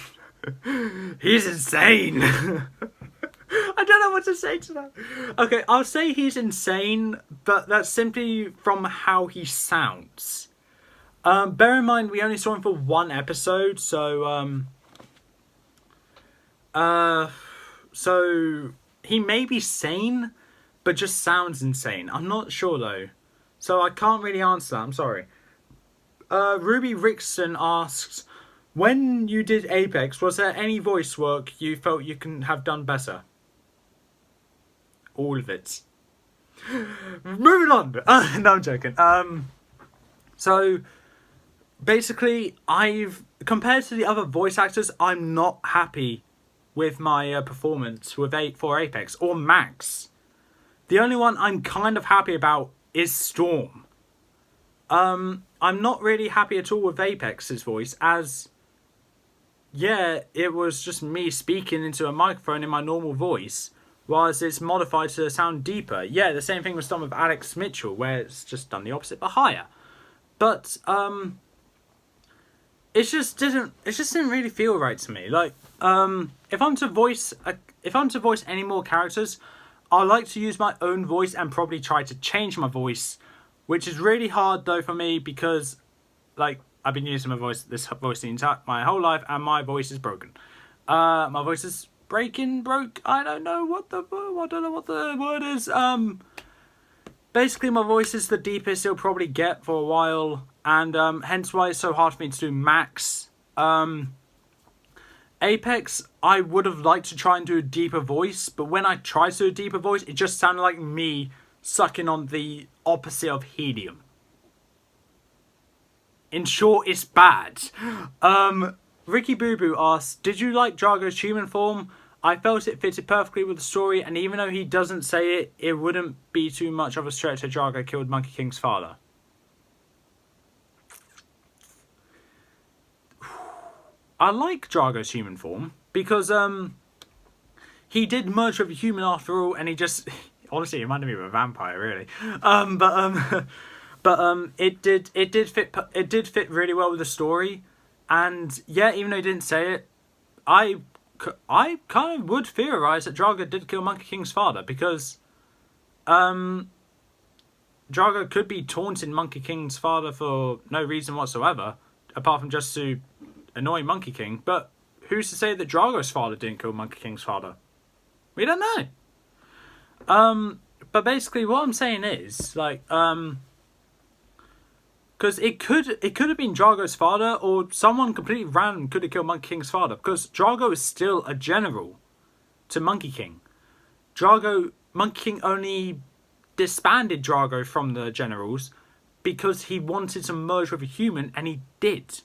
He's insane. I don't know what to say to that. Okay, I'll say he's insane, but that's simply from how he sounds. Bear in mind, we only saw him for 1 episode, so he may be sane, but just sounds insane. I'm not sure though, so I can't really answer that. I'm sorry. Ruby Rickson asks, when you did Apex, was there any voice work you felt you can have done better? All of it. Moving on. No, I'm joking. So basically, compared to the other voice actors, I'm not happy with my performance for Apex or Max. The only one I'm kind of happy about is Storm. I'm not really happy at all with Apex's voice, as yeah, it was just me speaking into a microphone in my normal voice, whilst it's modified to sound deeper. Yeah, the same thing was done with Alex Mitchell, where it's just done the opposite, but higher. But it just didn't really feel right to me. Like, if I'm to voice any more characters, I like to use my own voice and probably try to change my voice, which is really hard though for me because, like, I've been using my voice my whole life, and my voice is broken. My voice is broke. I don't know what the word is. Basically, my voice is the deepest it'll probably get for a while, and hence why it's so hard for me to do max. Apex, I would have liked to try and do a deeper voice, but when I tried to do a deeper voice, it just sounded like me sucking on the opposite of helium. In short, it's bad. Ricky Boo Boo asks, did you like Drago's human form? I felt it fitted perfectly with the story, and even though he doesn't say it, it wouldn't be too much of a stretch that Drago killed Monkey King's father. I like Drago's human form because he did merge with a human after all, and he just honestly reminded me of a vampire, really. But it did fit really well with the story, and yeah, even though he didn't say it, I kind of would theorize that Drago did kill Monkey King's father because Drago could be taunting Monkey King's father for no reason whatsoever, apart from just to annoy Monkey King. But who's to say that Drago's father didn't kill Monkey King's father? We don't know. But basically what I'm saying is, like, because it could have been Drago's father, or someone completely random could have killed Monkey King's father, because Drago is still a general to Monkey King. Monkey King only disbanded Drago from the generals because he wanted to merge with a human, and he did.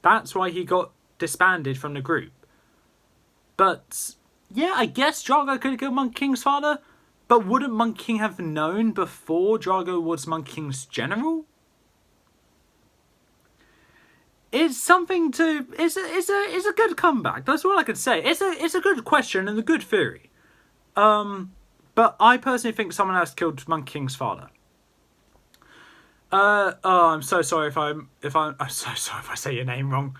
That's why he got disbanded from the group. But yeah, I guess Drago could have killed Monkey King's father, but wouldn't Monkey King have known before Drago was Monkey King's general? It's something to. It's a good comeback. That's all I could say. It's a good question and a good theory. But I personally think someone else killed Monkey King's father. I'm so sorry if I'm so sorry if I say your name wrong.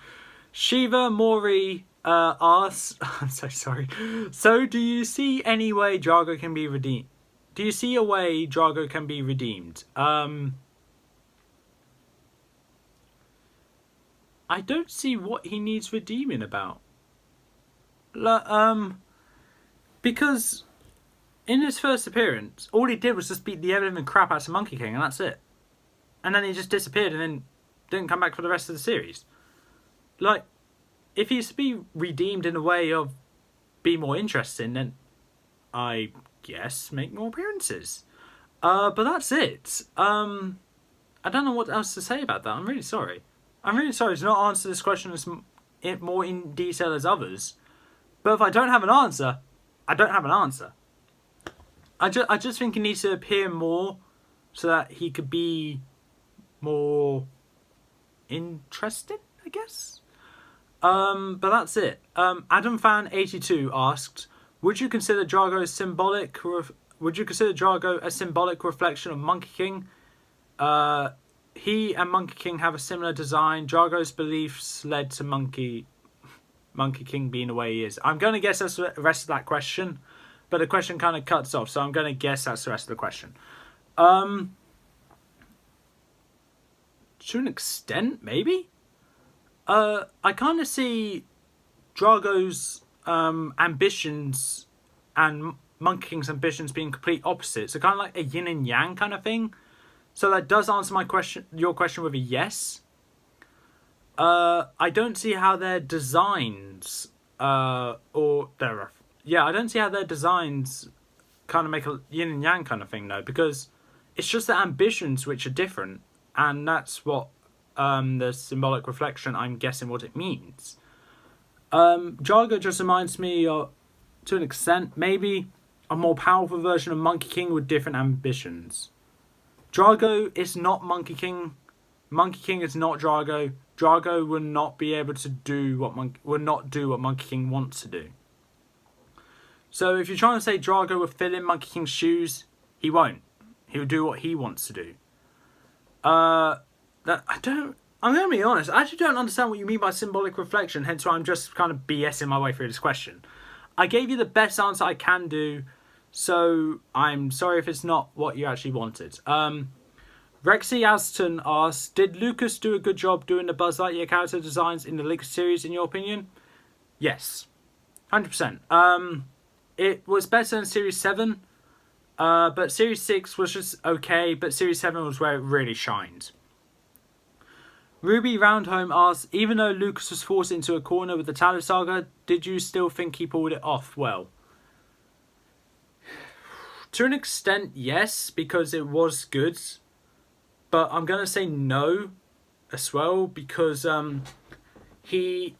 Shiva Mori asks, I'm so sorry. So, do you see any way Drago can be redeemed? Do you see a way Drago can be redeemed? I don't see what he needs redeeming about. Because in his first appearance, all he did was just beat the ever-living crap out of Monkey King, and that's it. And then he just disappeared and then didn't come back for the rest of the series. Like, if he's to be redeemed in a way of be more interesting, then I guess make more appearances. But that's it. I don't know what else to say about that. I'm really sorry. I'm really sorry to not answer this question as more in detail as others. But if I don't have an answer, I don't have an answer. I just think he needs to appear more so that he could be more interesting, I guess. But that's it. AdamFan82 asked, would you consider Drago a symbolic reflection of Monkey King? He and Monkey King have a similar design. Drago's beliefs led to Monkey King being the way he is. I'm going to guess that's the rest of that question, but the question kind of cuts off, so I'm going to guess that's the rest of the question. To an extent, maybe. I kind of see Drago's ambitions and Monkey King's ambitions being complete opposites. So kind of like a yin and yang kind of thing. So that does answer your question with a yes. I don't see how their designs, I don't see how their designs kind of make a yin and yang kind of thing though, because it's just the ambitions which are different, and that's what the symbolic reflection, I'm guessing what it means. Drago just reminds me of, to an extent, maybe a more powerful version of Monkey King with different ambitions. Drago is not Monkey King. Monkey King is not Drago. Drago will not be able to do what Monkey King wants to do. So if you're trying to say Drago will fill in Monkey King's shoes, he won't. He'll do what he wants to do. that I don't. I'm going to be honest. I actually don't understand what you mean by symbolic reflection. Hence why I'm just kind of BSing my way through this question. I gave you the best answer I can do, so I'm sorry if it's not what you actually wanted. Rexy Aston asks, did Lucas do a good job doing the Buzz Lightyear character designs in the Lynx series, in your opinion? Yes. 100%. It was better than Series 7, but Series 6 was just okay, but Series 7 was where it really shined. Ruby Roundhome asks, even though Lucas was forced into a corner with the Talos Saga, did you still think he pulled it off well? To an extent, yes, because it was good. But I'm going to say no as well, because he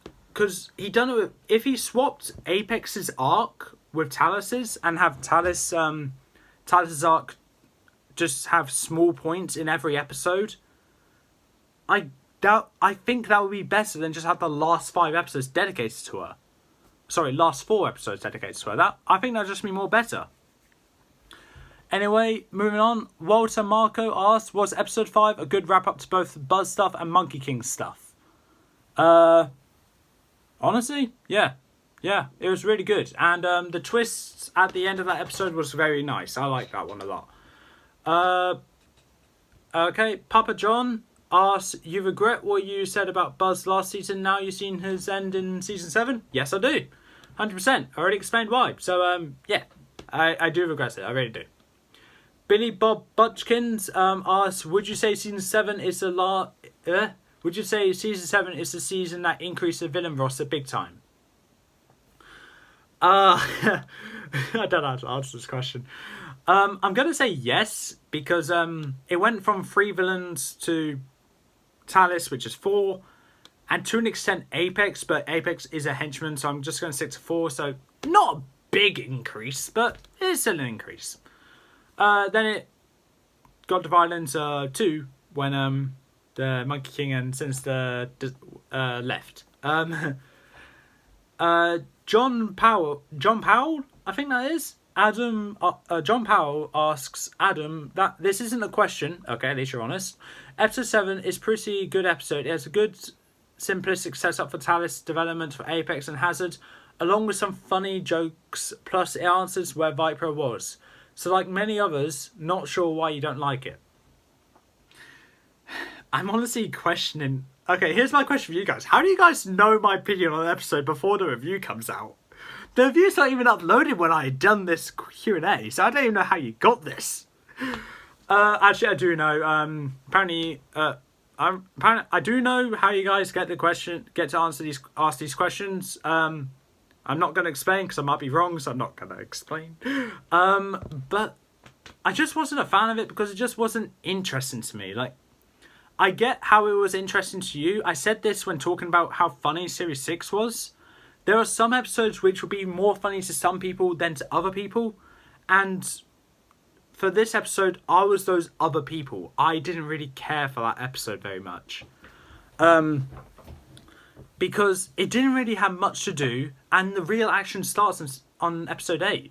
done it with, if he swapped Apex's arc with Talos's and have Talos's arc just have small points in every episode, I think that would be better than just have the last 5 episodes dedicated to her. Sorry, last 4 episodes dedicated to her. I think that'd just be more better. Anyway, moving on. Walter Marco asks, was episode 5 a good wrap up to both Buzz stuff and Monkey King stuff? Honestly, yeah. Yeah, it was really good. And the twist at the end of that episode was very nice. I like that one a lot. Okay, Papa John asks, you regret what you said about Buzz last season now you've seen his end in season 7? Yes, I do. 100%. I already explained why. So, yeah, I do regret it. I really do. Billy Bob Butchkins asks, would you say season 7 is the would you say season 7 is the season that increased the villain roster big time? I don't know how to answer this question. I'm going to say yes, because it went from 3 villains to Talos, which is 4, and to an extent Apex, but Apex is a henchman, so I'm just going to stick to 4, so not a big increase, but it's still an increase. Then it got to violence 2 when the Monkey King and Sinister left. John Powell, I think that is. John Powell asks Adam that this isn't a question. Okay, at least you're honest. Episode 7 is pretty good episode. It has a good simplistic setup for Talos development for Apex and Hazard, along with some funny jokes, plus it answers where Viper was. So like many others, not sure why you don't like it. I'm honestly questioning... Okay, here's my question for you guys. How do you guys know my opinion on an episode before the review comes out? The review's not even uploaded when I had done this Q&A, so I don't even know how you got this. Actually, I do know. Apparently, I do know how you guys get to ask these questions. I'm not going to explain because I might be wrong, so I'm not going to explain. But I just wasn't a fan of it because it just wasn't interesting to me. Like, I get how it was interesting to you. I said this when talking about how funny Series 6 was. There are some episodes which will be more funny to some people than to other people. And for this episode, I was those other people. I didn't really care for that episode very much. Because it didn't really have much to do, and the real action starts on episode 8.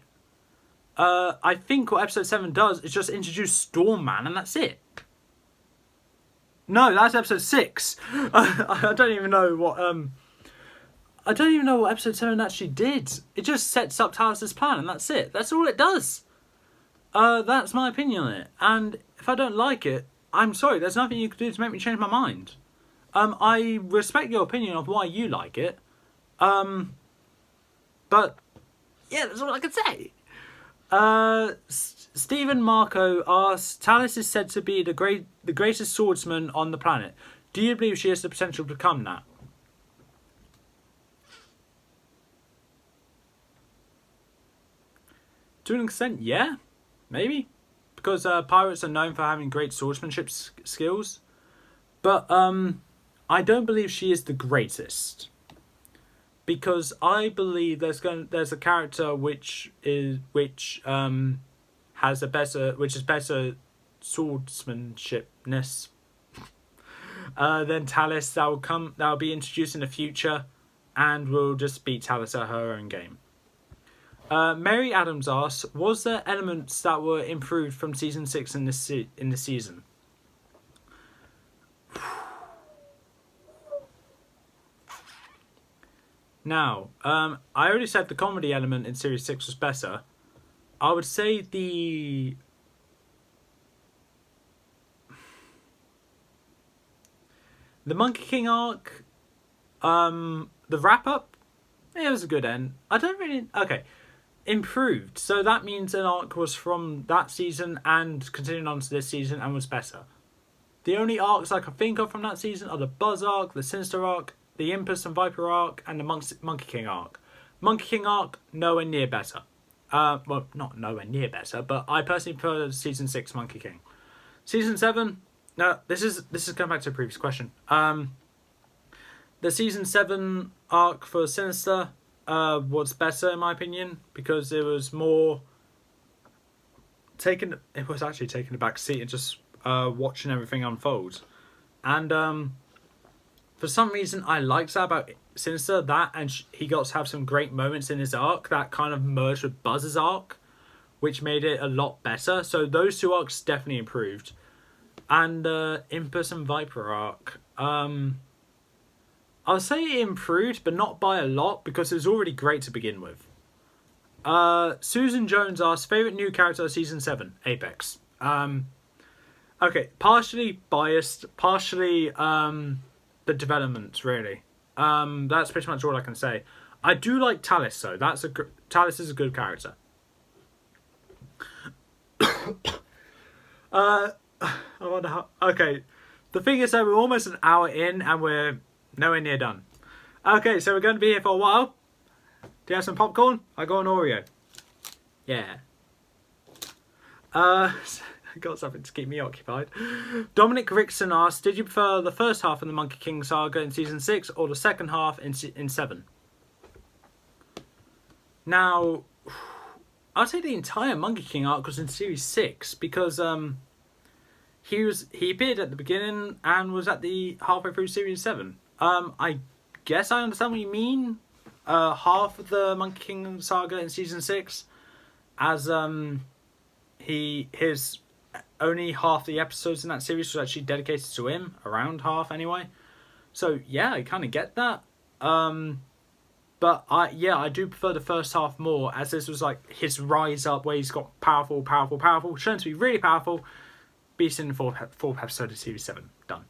I think what episode 7 does is just introduce Storm Man, and that's it. No, that's episode 6. I don't even know what episode 7 actually did. It just sets up Talos' plan, and that's it. That's all it does. That's my opinion on it. And if I don't like it, I'm sorry, there's nothing you can do to make me change my mind. I respect your opinion of why you like it. But yeah, that's all I can say. Stephen Marco asks, Talos is said to be the greatest swordsman on the planet. Do you believe she has the potential to become that? To an extent, yeah. Maybe. Because pirates are known for having great swordsmanship skills. But I don't believe she is the greatest. Because I believe there's a character which is better swordsmanshipness than Talos that will be introduced in the future and will just beat Talos at her own game. Mary Adams asks, was there elements that were improved from season 6 in this season? Now, I already said the comedy element in Series 6 was better. I would say the Monkey King arc, the wrap-up, it was a good end. I don't really... Okay. Improved. So that means an arc was from that season and continuing on to this season and was better. The only arcs I can think of from that season are the Buzz arc, the Sinister arc, the Impus and Viper arc, and the Monkey King arc. Monkey King arc, nowhere near better. Well, not nowhere near better, but I personally prefer Season 6 Monkey King. Season 7, no, this is going back to a previous question. The Season 7 arc for Sinister was better in my opinion, because it was more it was actually taking a back seat and just watching everything unfold. And for some reason I liked that about Sinister, that and he got to have some great moments in his arc that kind of merged with Buzz's arc, which made it a lot better. So those two arcs definitely improved. And Impus and Viper arc, I'll say it improved, but not by a lot, because it was already great to begin with. Susan Jones asks, favourite new character of Season 7? Apex. Okay, partially biased, partially the development, really. That's pretty much all I can say. I do like Talus, though. Talus is a good character. I wonder how... Okay, the thing is that we're almost an hour in and we're nowhere near done. Okay, so we're going to be here for a while. Do you have some popcorn? I got an Oreo. Yeah. I got something to keep me occupied. Dominic Rickson asked, did you prefer the first half of the Monkey King saga in Season 6 or the second half in 7? Now, I'd say the entire Monkey King arc was in Series 6 because he appeared at the beginning and was at the halfway through Series 7. I guess I understand what you mean. Half of the Monkey King saga in Season 6, as his only half the episodes in that series was actually dedicated to him, around half anyway. So yeah, I kind of get that. But I do prefer the first half more, as this was like his rise up where he's got powerful, shown to be really powerful. Beast in the fourth episode of Series 7. Done.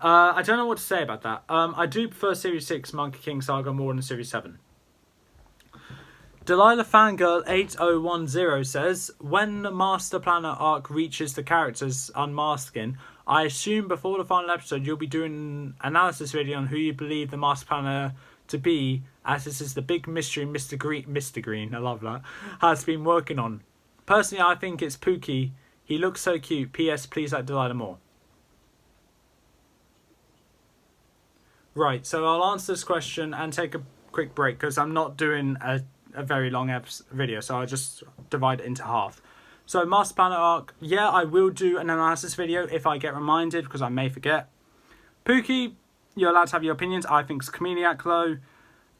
I don't know what to say about that. I do prefer Series 6 Monkey King Saga more than Series 7. Delilah Fangirl 8010 says, when the Master Planner arc reaches the characters unmasking, I assume before the final episode you'll be doing an analysis video on who you believe the Master Planner to be, as this is the big mystery Mr. Green, I love that, has been working on. Personally, I think it's Pookie. He looks so cute. P.S. Please like Delilah more. Right, so I'll answer this question and take a quick break because I'm not doing a very long video, so I'll just divide it into half. So Master Planner arc, yeah, I will do an analysis video if I get reminded, because I may forget. Pookie, you're allowed to have your opinions. I think it's Chameleon though,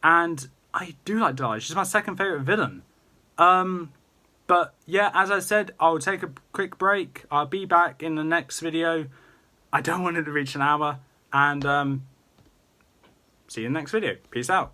and I do like Delilah. She's my second favourite villain. But yeah, as I said, I'll take a quick break. I'll be back in the next video. I don't want it to reach an hour, and see you in the next video. Peace out.